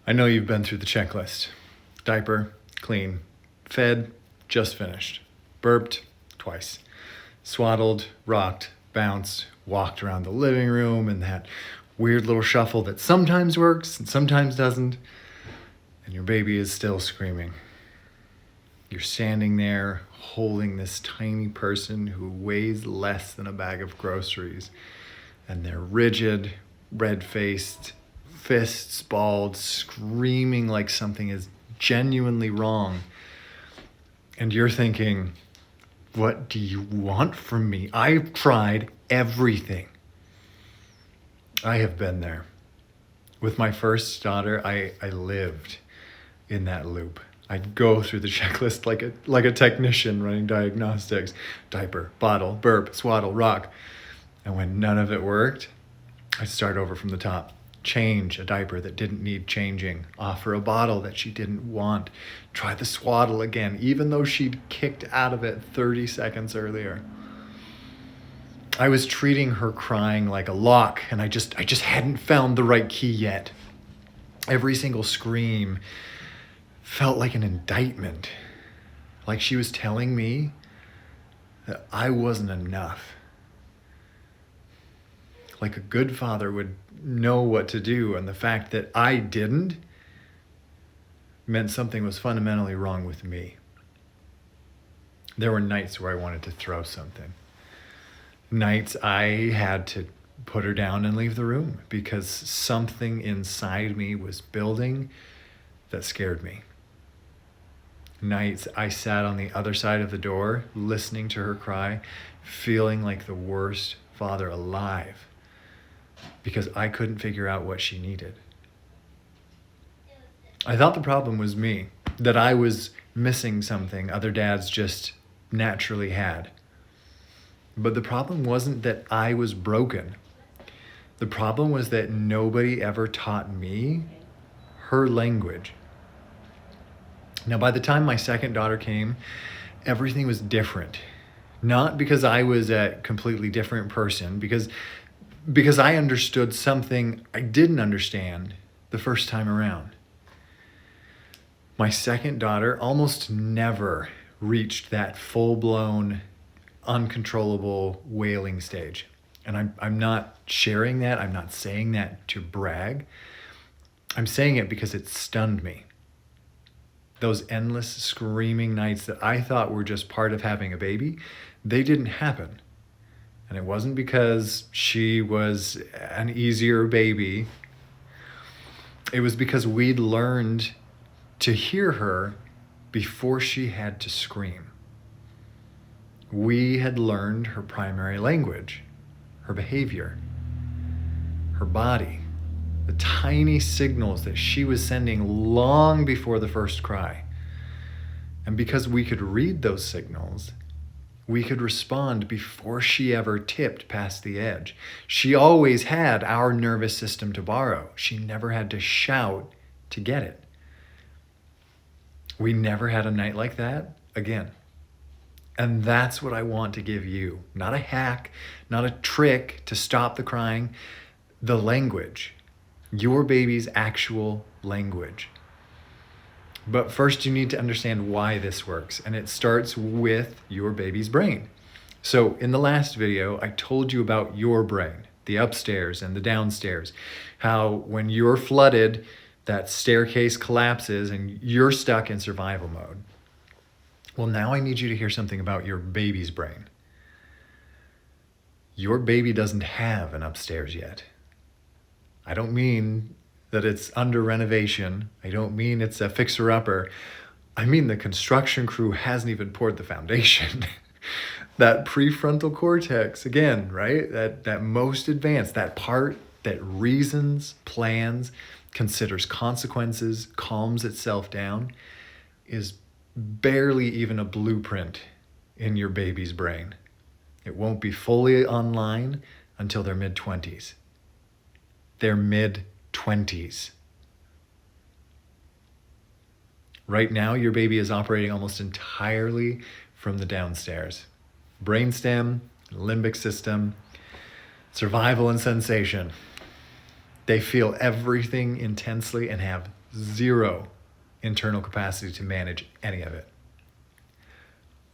I know you've been through the checklist. Diaper, clean. Fed, just finished. Burped, twice. Swaddled, rocked, bounced, walked around the living room in that weird little shuffle that sometimes works and sometimes doesn't. And your baby is still screaming. You're standing there holding this tiny person who weighs less than a bag of groceries. And they're rigid, red-faced, fists balled, screaming like something is genuinely wrong. And you're thinking, what do you want from me? I've tried everything. I have been there. With my first daughter, I lived in that loop. I'd go through the checklist like a technician running diagnostics. Diaper, bottle, burp, swaddle, rock. And when none of it worked, I'd start over from the top. Change a diaper that didn't need changing. Offer a bottle that she didn't want. Try the swaddle again, even though she'd kicked out of it 30 seconds earlier. I was treating her crying like a lock, and I just hadn't found the right key yet. Every single scream felt like an indictment, like she was telling me that I wasn't enough. Like a good father would know what to do, and the fact that I didn't meant something was fundamentally wrong with me. There were nights where I wanted to throw something. Nights I had to put her down and leave the room because something inside me was building that scared me. Nights I sat on the other side of the door, listening to her cry, feeling like the worst father alive because I couldn't figure out what she needed. I thought the problem was me, that I was missing something other dads just naturally had. But the problem wasn't that I was broken. The problem was that nobody ever taught me her language. Now, by the time my second daughter came, everything was different. Not because I was a completely different person, because I understood something I didn't understand the first time around. My second daughter almost never reached that full-blown, uncontrollable wailing stage. And I'm not sharing that. I'm not saying that to brag. I'm saying it because it stunned me. Those endless screaming nights that I thought were just part of having a baby, they didn't happen. And it wasn't because she was an easier baby. It was because we'd learned to hear her before she had to scream. We had learned her primary language, her behavior, her body, the tiny signals that she was sending long before the first cry. And because we could read those signals, we could respond before she ever tipped past the edge. She always had our nervous system to borrow. She never had to shout to get it. We never had a night like that again. And that's what I want to give you. Not a hack, not a trick to stop the crying. The language. Your baby's actual language. But first you need to understand why this works. And it starts with your baby's brain. So in the last video, I told you about your brain, the upstairs and the downstairs. How when you're flooded, that staircase collapses and you're stuck in survival mode. Well, now I need you to hear something about your baby's brain. Your baby doesn't have an upstairs yet. I don't mean that it's under renovation. I don't mean it's a fixer-upper. I mean the construction crew hasn't even poured the foundation. That prefrontal cortex, again, right? That most advanced, that part that reasons, plans, considers consequences, calms itself down, is barely even a blueprint in your baby's brain. It won't be fully online until their mid-20s. Their mid-20s. Right now, your baby is operating almost entirely from the downstairs. Brainstem, limbic system, survival and sensation. They feel everything intensely and have zero internal capacity to manage any of it.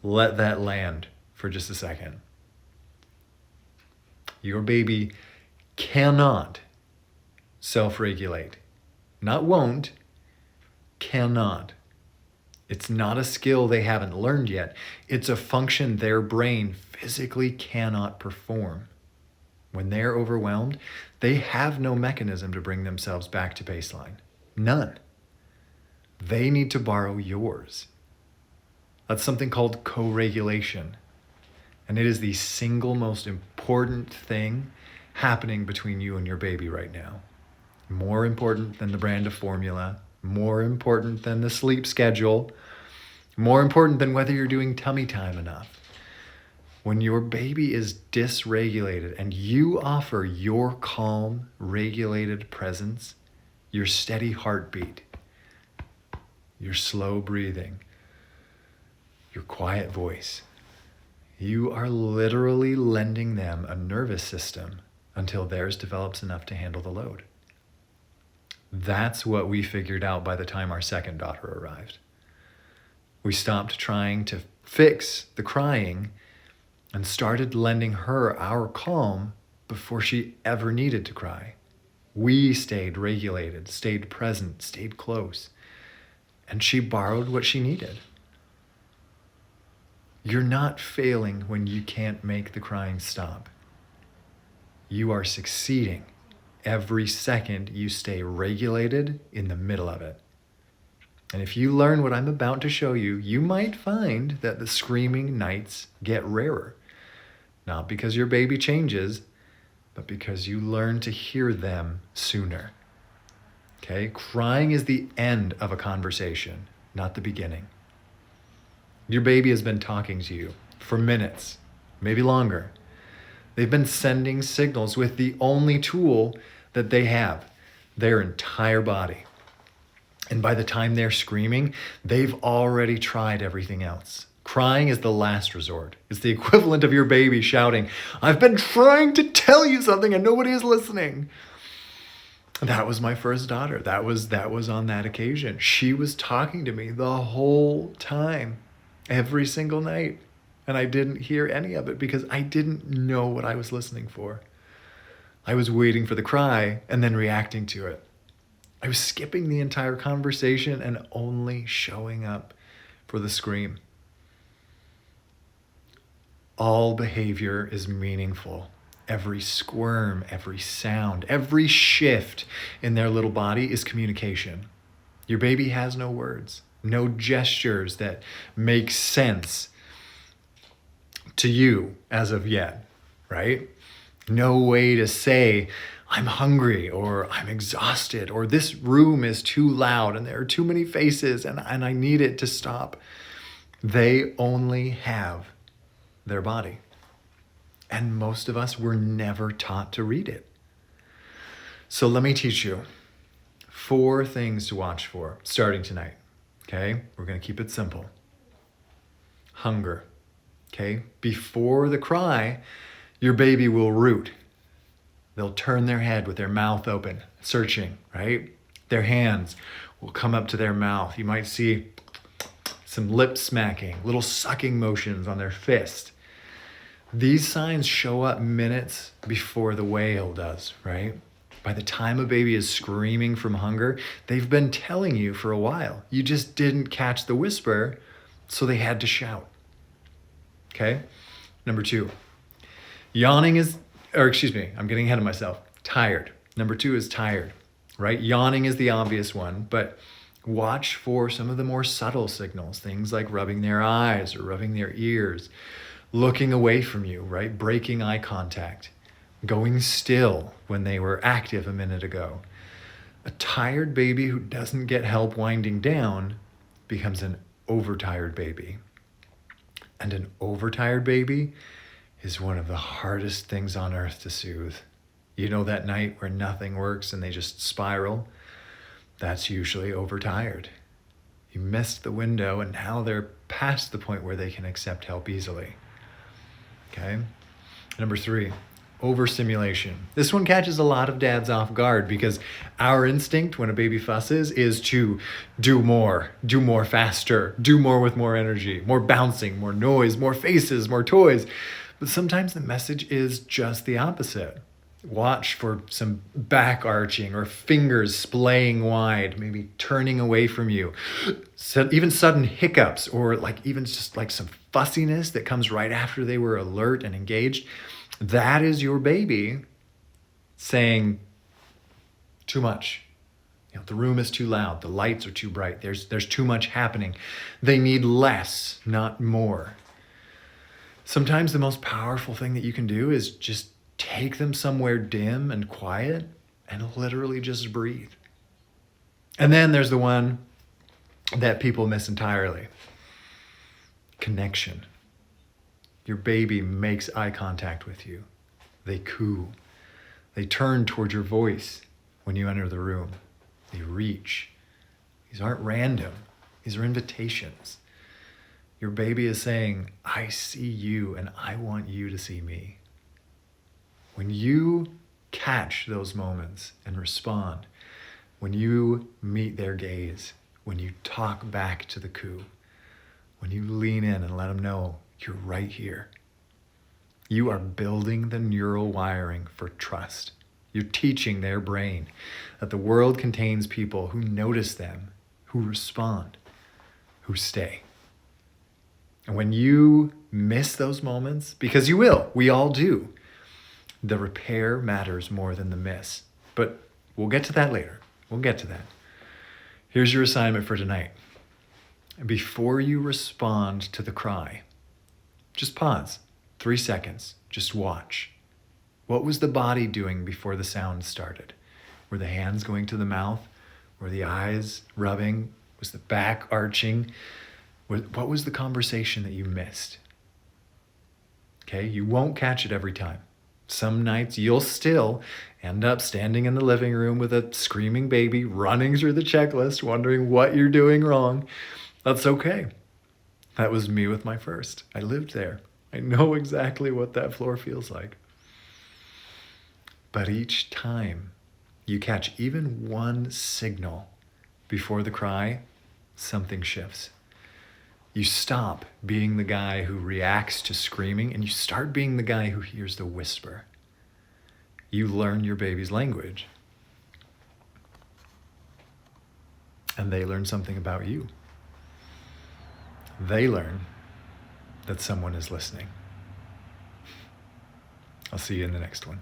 Let that land for just a second. Your baby cannot self-regulate. Not won't, cannot. It's not a skill they haven't learned yet. It's a function their brain physically cannot perform. When they're overwhelmed, they have no mechanism to bring themselves back to baseline. None. They need to borrow yours. That's something called co-regulation. And it is the single most important thing happening between you and your baby right now. More important than the brand of formula, more important than the sleep schedule, more important than whether you're doing tummy time enough. When your baby is dysregulated and you offer your calm, regulated presence, your steady heartbeat, your slow breathing, your quiet voice, you are literally lending them a nervous system until theirs develops enough to handle the load. That's what we figured out by the time our second daughter arrived. We stopped trying to fix the crying and started lending her our calm before she ever needed to cry. We stayed regulated, stayed present, stayed close, and she borrowed what she needed. You're not failing when you can't make the crying stop. You are succeeding every second you stay regulated in the middle of it. And if you learn what I'm about to show you, you might find that the screaming nights get rarer. Not because your baby changes, but because you learn to hear them sooner. Okay? Crying is the end of a conversation, not the beginning. Your baby has been talking to you for minutes, maybe longer. They've been sending signals with the only tool that they have, their entire body. And by the time they're screaming, they've already tried everything else. Crying is the last resort. It's the equivalent of your baby shouting, "I've been trying to tell you something and nobody is listening." That was my first daughter. That was on that occasion. She was talking to me the whole time, every single night. And I didn't hear any of it because I didn't know what I was listening for. I was waiting for the cry and then reacting to it. I was skipping the entire conversation and only showing up for the scream. All behavior is meaningful. Every squirm, every sound, every shift in their little body is communication. Your baby has no words, no gestures that make sense to you as of yet, right? No way to say, "I'm hungry," or "I'm exhausted," or "this room is too loud and there are too many faces and I need it to stop." They only have their body. And most of us were never taught to read it. So let me teach you 4 things to watch for starting tonight. Okay? We're going to keep it simple. Hunger. Okay? Before the cry, your baby will root. They'll turn their head with their mouth open, searching, right? Their hands will come up to their mouth. You might see some lip smacking, little sucking motions on their fist. These signs show up minutes before the wail does, right? By the time a baby is screaming from hunger, they've been telling you for a while. You just didn't catch the whisper, so they had to shout. Okay? Number 2, I'm getting ahead of myself. Tired. Number 2 is tired, right? Yawning is the obvious one, but watch for some of the more subtle signals, things like rubbing their eyes or rubbing their ears, looking away from you, right? Breaking eye contact, going still when they were active a minute ago. A tired baby who doesn't get help winding down becomes an overtired baby. And an overtired baby is one of the hardest things on earth to soothe. You know that night where nothing works and they just spiral? That's usually overtired. You missed the window and now they're past the point where they can accept help easily. Okay? Number 3, overstimulation. This one catches a lot of dads off guard because our instinct when a baby fusses is to do more faster, do more with more energy, more bouncing, more noise, more faces, more toys. But sometimes the message is just the opposite. Watch for some back arching or fingers splaying wide, maybe turning away from you. So even sudden hiccups or like even just like some fussiness that comes right after they were alert and engaged. That is your baby saying too much. The room is too loud. The lights are too bright. There's too much happening. They need less, not more. Sometimes the most powerful thing that you can do is just take them somewhere dim and quiet and literally just breathe. And then there's the one that people miss entirely. Connection. Your baby makes eye contact with you. They coo. They turn toward your voice when you enter the room. They reach. These aren't random. These are invitations. Your baby is saying, I see you and I want you to see me. When you catch those moments and respond, when you meet their gaze, when you talk back to the coo, when you lean in and let them know you're right here, you are building the neural wiring for trust. You're teaching their brain that the world contains people who notice them, who respond, who stay. And when you miss those moments, because you will, we all do, the repair matters more than the miss. But we'll get to that later. We'll get to that. Here's your assignment for tonight. Before you respond to the cry, just pause, 3 seconds, just watch. What was the body doing before the sound started? Were the hands going to the mouth? Were the eyes rubbing? Was the back arching? What was the conversation that you missed? Okay, you won't catch it every time. Some nights you'll still end up standing in the living room with a screaming baby running through the checklist, wondering what you're doing wrong. That's okay. That was me with my first. I lived there. I know exactly what that floor feels like. But each time you catch even one signal before the cry, something shifts. You stop being the guy who reacts to screaming and you start being the guy who hears the whisper. You learn your baby's language. And they learn something about you. They learn that someone is listening. I'll see you in the next one.